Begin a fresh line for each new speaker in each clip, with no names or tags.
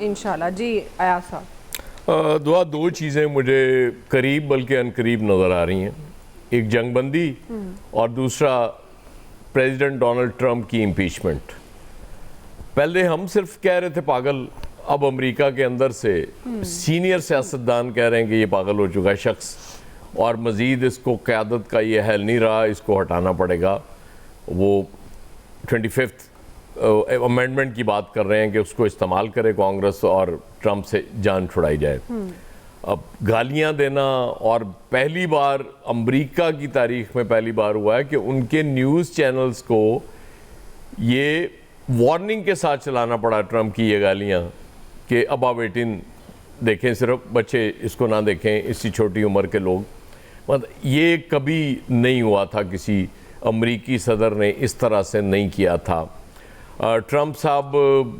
इंशाल्लाह। जी अयाज साहब।
दो चीज़ें मुझे करीब बल्कि अनकरीब नज़र आ रही हैं, एक जंगबंदी और दूसरा प्रेसिडेंट डोनाल्ड ट्रंप की इम्पीचमेंट। पहले हम सिर्फ कह रहे थे पागल, अब अमेरिका के अंदर से सीनियर सियासतदान कह रहे हैं कि ये पागल हो चुका है शख्स और मज़ीद इसको क़यादत का ये हल नहीं रहा, इसको हटाना पड़ेगा। वो 25th अमेंडमेंट की बात कर रहे हैं कि उसको इस्तेमाल करे कांग्रेस और ट्रंप से जान छुड़ाई जाए। अब गालियां देना, और पहली बार अमेरिका की तारीख में पहली बार हुआ है कि उनके न्यूज़ चैनल्स को ये वार्निंग के साथ चलाना पड़ा ट्रंप की ये गालियां कि अब आप 18 देखें, सिर्फ बच्चे इसको ना देखें, इसी छोटी उम्र के लोग। मतलब ये कभी नहीं हुआ था, किसी अमरीकी सदर ने इस तरह से नहीं किया था। ट्रंप साहब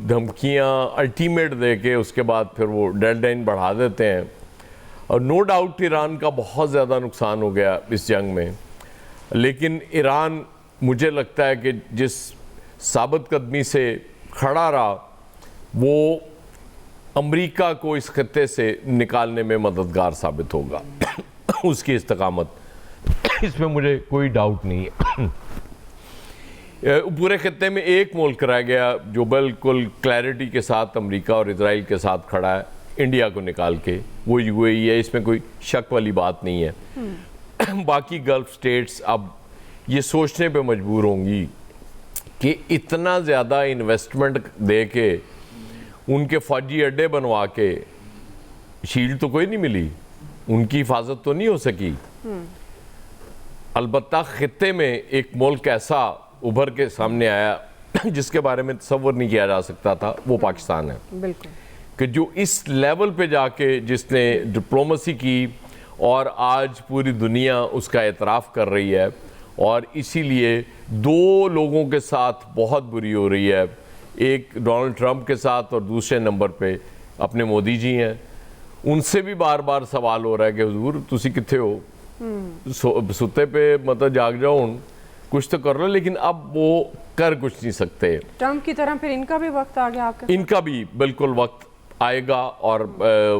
धमकियां अल्टीमेट दे के उसके बाद फिर वो डेडलाइन बढ़ा देते हैं, और नो डाउट ईरान का बहुत ज़्यादा नुकसान हो गया इस जंग में। लेकिन ईरान मुझे लगता है कि जिस साबित कदमी से खड़ा रहा वो अमेरिका को इस खत्ते से निकालने में मददगार साबित होगा। उसकी इस्तकामत, इसमें मुझे कोई डाउट नहीं है। पूरे खत्ते में एक मुल्क रह गया जो बिल्कुल क्लैरिटी के साथ अमेरिका और इजराइल के साथ खड़ा है, इंडिया को निकाल के, वो यूएई है, इसमें कोई शक वाली बात नहीं है। बाकी गल्फ स्टेट्स अब ये सोचने पे मजबूर होंगी कि इतना ज़्यादा इन्वेस्टमेंट दे के उनके फौजी अड्डे बनवा के शील्ड तो कोई नहीं मिली, उनकी हिफाजत तो नहीं हो सकी। अलबत्ता खित्ते में एक मुल्क ऐसा उभर के सामने आया जिसके बारे में तसव्वुर नहीं किया जा सकता था, वो पाकिस्तान है।
बिल्कुल,
कि जो इस लेवल पे जाके जिसने डिप्लोमेसी की और आज पूरी दुनिया उसका एतराफ़ कर रही है, और इसीलिए दो लोगों के साथ बहुत बुरी हो रही है, एक डोनाल्ड ट्रंप के साथ और दूसरे नंबर पे अपने मोदी जी हैं। उनसे भी बार बार सवाल हो रहा है कि हुजूर तुसी किथे हो, सुते पे मतलब जाग जाओ, कुछ तो कर लो, लेकिन अब वो कर कुछ नहीं सकते।
ट्रंप की तरह फिर इनका भी वक्त आ गया आपके?
इनका भी बिल्कुल वक्त आएगा, और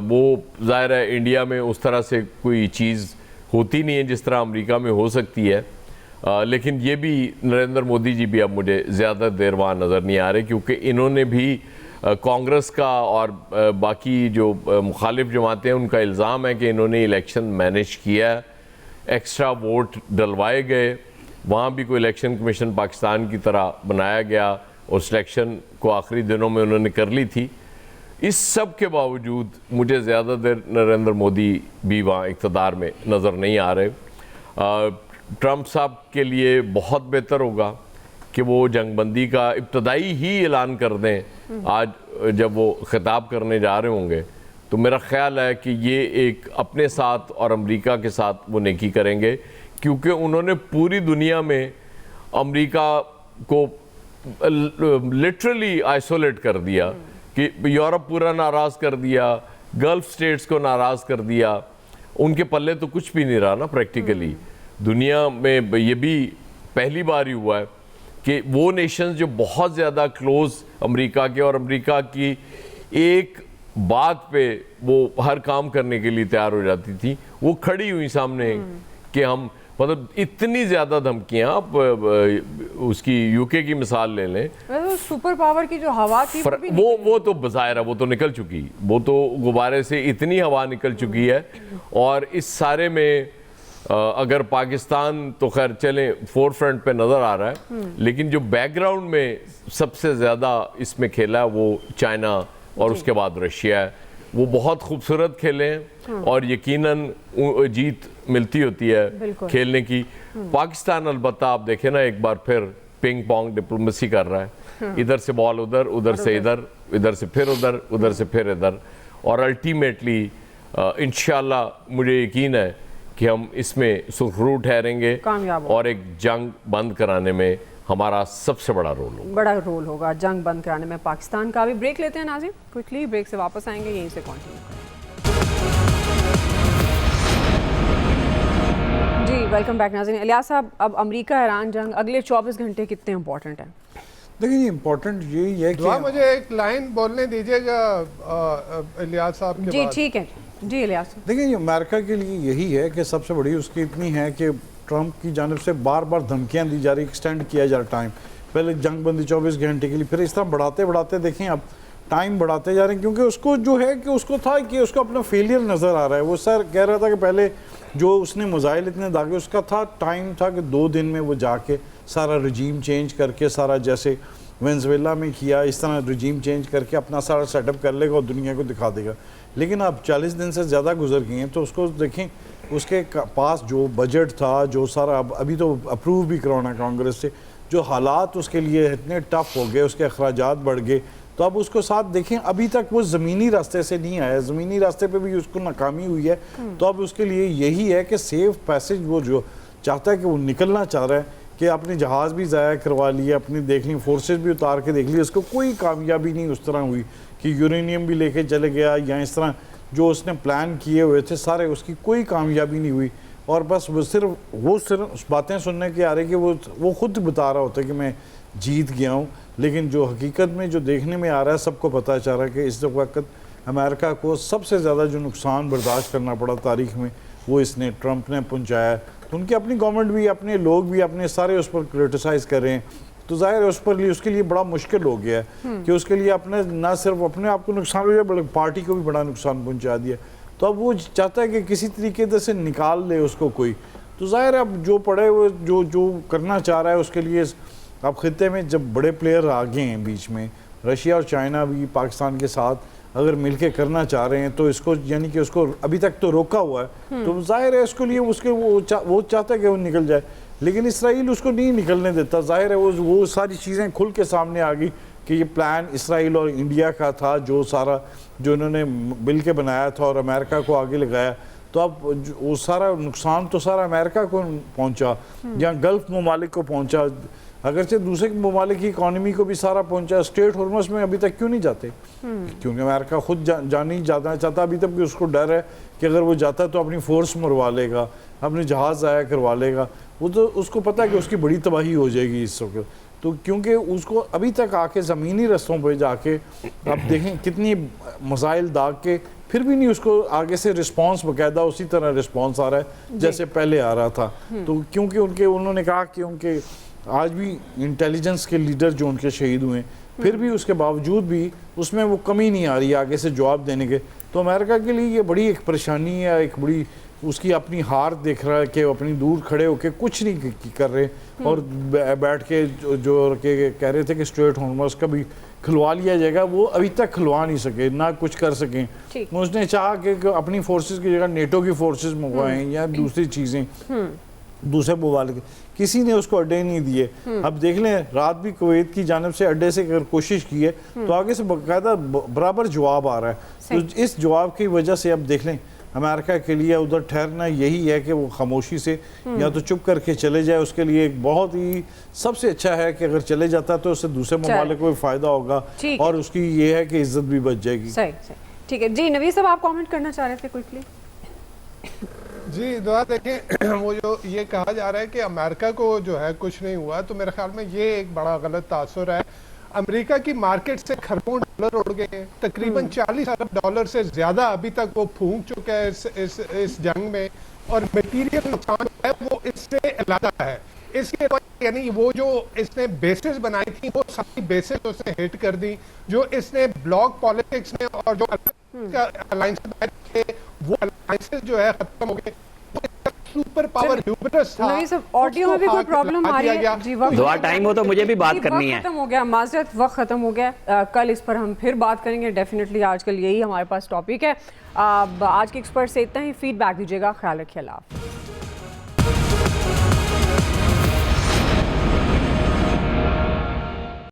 वो ज़ाहिर है इंडिया में उस तरह से कोई चीज़ होती नहीं है जिस तरह अमेरिका में हो सकती है। लेकिन ये भी नरेंद्र मोदी जी भी अब मुझे ज़्यादा देर वहाँ नज़र नहीं आ रहे, क्योंकि इन्होंने भी कांग्रेस का और बाकी जो मुखालिफ जमातें हैं उनका इल्ज़ाम है कि इन्होंने इलेक्शन मैनेज किया, एक्स्ट्रा वोट डलवाए गए, वहाँ भी कोई इलेक्शन कमीशन पाकिस्तान की तरह बनाया गया और सिलेक्शन को आखिरी दिनों में उन्होंने कर ली थी। इस सब के बावजूद मुझे ज़्यादा देर नरेंद्र मोदी भी वहाँ इक़्तिदार में नज़र नहीं आ रहे। ट्रंप साहब के लिए बहुत बेहतर होगा कि वो जंगबंदी का इब्तदाई ही ऐलान कर दें आज जब वो खिताब करने जा रहे होंगे, तो मेरा ख़्याल है कि ये एक अपने साथ और अमेरिका के साथ वो नेकी करेंगे, क्योंकि उन्होंने पूरी दुनिया में अमेरिका को लिटरली आइसोलेट कर दिया, कि यूरोप पूरा नाराज़ कर दिया, गल्फ स्टेट्स को नाराज़ कर दिया, उनके पल्ले तो कुछ भी नहीं रहा ना प्रैक्टिकली। दुनिया में ये भी पहली बार ही हुआ है कि वो नेशंस जो बहुत ज़्यादा क्लोज अमेरिका के, और अमेरिका की एक बात पे वो हर काम करने के लिए तैयार हो जाती थी, वो खड़ी हुई सामने कि हम, मतलब इतनी ज़्यादा धमकियाँ। आप उसकी यूके की मिसाल ले लें,
तो सुपर पावर की जो हवा थी
वो तो बज़ाहिर है वो तो निकल चुकी, वो तो गुब्बारे से इतनी हवा निकल चुकी है। और इस सारे में अगर पाकिस्तान तो खैर चले फोर फ्रंट पे नज़र आ रहा है, लेकिन जो बैकग्राउंड में सबसे ज़्यादा इसमें खेला वो चाइना और उसके बाद रशिया है। वो बहुत खूबसूरत खेले हैं और यकीनन जीत मिलती होती है खेलने की। पाकिस्तान अलबत्ता आप देखें ना, एक बार फिर पिंग पोंग डिप्लोमेसी कर रहा है, इधर से बॉल उधर, उधर से इधर, इधर से फिर उधर, उधर से फिर इधर, और अल्टीमेटली इंशाल्लाह मुझे यकीन है कि हम इसमें सुखरू ठहरेंगे और एक जंग बंद कराने में हमारा सबसे बड़ा रोल
होगा जंग बंद कराने में पाकिस्तान का। भी ब्रेक लेते हैं नाज़िम, क्विकली ब्रेक से वापस आएंगे, यहीं से कंटिन्यू जी। Welcome back Nazim. इलियास साहब, अब अमेरिका ईरान जंग अगले 24 घंटे कितने इंपॉर्टेंट हैं?
देखिए ये इम्पोर्टेंट यही है कि
दुआ मुझे एक लाइन बोलने दीजिएगा इलियास साहब के
जी
बाद।
ठीक है जी इलियास।
देखिए ये अमेरिका के लिए यही है कि सबसे बड़ी उसकी इतनी है कि ट्रंप की जानिब से बार बार धमकियां दी जा रही, एक्सटेंड किया जा रहा टाइम। पहले जंगबंदी 24 घंटे के लिए, फिर इस तरह बढ़ाते बढ़ाते देखें अब टाइम बढ़ाते जा रहे हैं, क्योंकि उसको जो है कि उसको था कि उसको अपना फेलियर नज़र आ रहा है। वो सर कह रहा था कि पहले जो उसने मिसाइल इतने दागे, उसका था टाइम था कि 2 दिन में वो जाके सारा रजीम चेंज करके, सारा जैसे वेनेजुएला में किया इस तरह रजीम चेंज करके अपना सारा सेटअप कर लेगा और दुनिया को दिखा देगा। लेकिन अब 40 दिन से ज़्यादा गुजर गए हैं, तो उसको देखें उसके पास जो बजट था, जो सारा अभी तो अप्रूव भी करवाना कांग्रेस से, जो हालात उसके लिए इतने टफ हो गए, उसके अखराजात बढ़ गए, तो अब उसको साथ देखें अभी तक वो ज़मीनी रास्ते से नहीं आया, ज़मीनी रास्ते पे भी उसको नाकामी हुई है। तो अब उसके लिए यही है कि सेफ पैसेज वो जो चाहता है कि वो निकलना चाह रहा है कि अपने जहाज़ भी ज़ाया करवा लिए, अपनी देख ली फोर्सेस भी उतार के देख ली, उसको कोई कामयाबी नहीं उस तरह हुई कि यूरेनियम भी लेके चले गया या इस तरह जो उसने प्लान किए हुए थे सारे, उसकी कोई कामयाबी नहीं हुई। और बस वो सिर्फ बातें सुनने के आ रही कि वो खुद बता रहा होता है कि मैं जीत गया हूँ, लेकिन जो हकीकत में जो देखने में आ रहा है सबको पता चल रहा है कि इस वक्त अमेरिका को सबसे ज़्यादा जो नुकसान बर्दाश्त करना पड़ा तारीख में वो इसने ट्रंप ने पहुँचाया। उनकी अपनी गवर्नमेंट भी, अपने लोग भी, अपने सारे उस पर क्रिटिसाइज़ कर रहे हैं, तो जाहिर है उस पर उसके लिए बड़ा मुश्किल हो गया है कि उसके लिए अपने ना सिर्फ अपने आप को नुकसान हो गया बल्कि पार्टी को भी बड़ा नुकसान पहुंचा दिया। तो अब वो चाहता है कि किसी तरीके से निकाल ले उसको कोई, तो जाहिर है अब जो पड़े वो जो करना चाह रहा है उसके लिए। अब खित्ते में जब बड़े प्लेयर आ गए हैं बीच में, रशिया और चाइना भी पाकिस्तान के साथ अगर मिलके करना चाह रहे हैं, तो इसको यानी कि उसको अभी तक तो रोका हुआ है, तो जाहिर है उसके लिए उसके वो चाहता है कि वो निकल जाए, लेकिन इसराइल उसको नहीं निकलने देता। जाहिर है वो सारी चीज़ें खुल के सामने आ गई कि ये प्लान इसराइल और इंडिया का था, जो सारा जो इन्होंने मिल के बनाया था और अमेरिका को आगे लगाया। तो अब वो सारा नुकसान तो सारा अमेरिका को पहुंचा या गल्फ ममालिक को पहुंचा, अगरचे दूसरे ममालिक की इकॉनमी को भी सारा पहुंचा। स्ट्रेट हॉर्मस में अभी तक क्यों नहीं जाते? क्योंकि अमेरिका खुद नहीं जाना चाहता अभी तक, भी उसको डर है कि अगर वो जाता तो अपनी फोर्स मरवा लेगा, अपने जहाज़ ज़ाया करवा लेगा। वो तो उसको पता है कि उसकी बड़ी तबाही हो जाएगी इस वक्त, तो क्योंकि उसको अभी तक आके ज़मीनी रस्तों पर जाके अब देखें कितनी मसाइल दाग के फिर भी नहीं उसको आगे से रिस्पांस बाकायदा उसी तरह रिस्पांस आ रहा है जैसे पहले आ रहा था। तो क्योंकि उन्होंने कहा कि उनके आज भी इंटेलिजेंस के लीडर जो उनके शहीद हुए, फिर भी उसके बावजूद भी उसमें वो कमी नहीं आ रही आगे से जवाब देने के। तो अमेरिका के लिए ये बड़ी एक परेशानी है, एक बड़ी उसकी अपनी हार देख रहा है कि अपनी दूर खड़े होकर कुछ नहीं कर रहे और बैठ के जो कह रहे थे कि स्ट्रेट हॉर्मस का भी खुलवा लिया जाएगा, वो अभी तक खुलवा नहीं सके, ना कुछ कर सकें। उसने चाहा कि अपनी फोर्सेस की जगह नेटो की फोर्सेस मंगवाएं या दूसरी चीज़ें दूसरे ममालिक, किसी ने उसको अड्डे नहीं दिए। अब देख लें रात भी कुवैत की जानिब से अड्डे से अगर कोशिश की है तो आगे से बाकायदा बराबर जवाब आ रहा है। तो इस जवाब की वजह से अब देख लें अमेरिका के लिए उधर ठहरना यही है कि वो खामोशी से या तो चुप करके चले जाए, उसके लिए एक बहुत ही सबसे अच्छा है कि अगर चले जाता तो उससे दूसरे ममालिक को भी फ़ायदा होगा और उसकी ये है कि इज्जत भी बच जाएगी।
सही ठीक है जी। नवीद साहब आप कमेंट करना चाह रहे थे क्विकली?
जी दुआ देखें, वो जो ये कहा जा रहा है कि अमेरिका को जो है कुछ नहीं हुआ, तो मेरे ख्याल में ये एक बड़ा गलत तासुर है। अमेरिका की मार्केट से खरबों डॉलर उड़ गए, तकरीबन 40 अरब डॉलर से ज्यादा अभी तक वो फूंक चुका है इस जंग में, और मटीरियल नुकसान है वो इससे अलग है। इसके यानी वो जो इसने बेसिस बनाई थी वो सारी बेसिस उसने हिट कर दी। जो इसने ब्लॉक पॉलिटिक्स में और जो अलायंस थे वो अलायंसेस जो है खत्म हो गए। सुपर पावर ह्यूमरस था।
नहीं सब ऑडियो में भी कोई प्रॉब्लम आ रही है जी।
दुआ टाइम हो तो मुझे भी बात करनी है।
खत्म हो गया, माजरत वक्त खत्म हो गया। कल इस पर हम फिर बात करेंगे डेफिनेटली। आजकल यही हमारे पास टॉपिक है। आज के एक्सपर्ट से इतना ही। फीडबैक दीजिएगा। ख्याल रखिए। अल्लाह हाफ़िज़।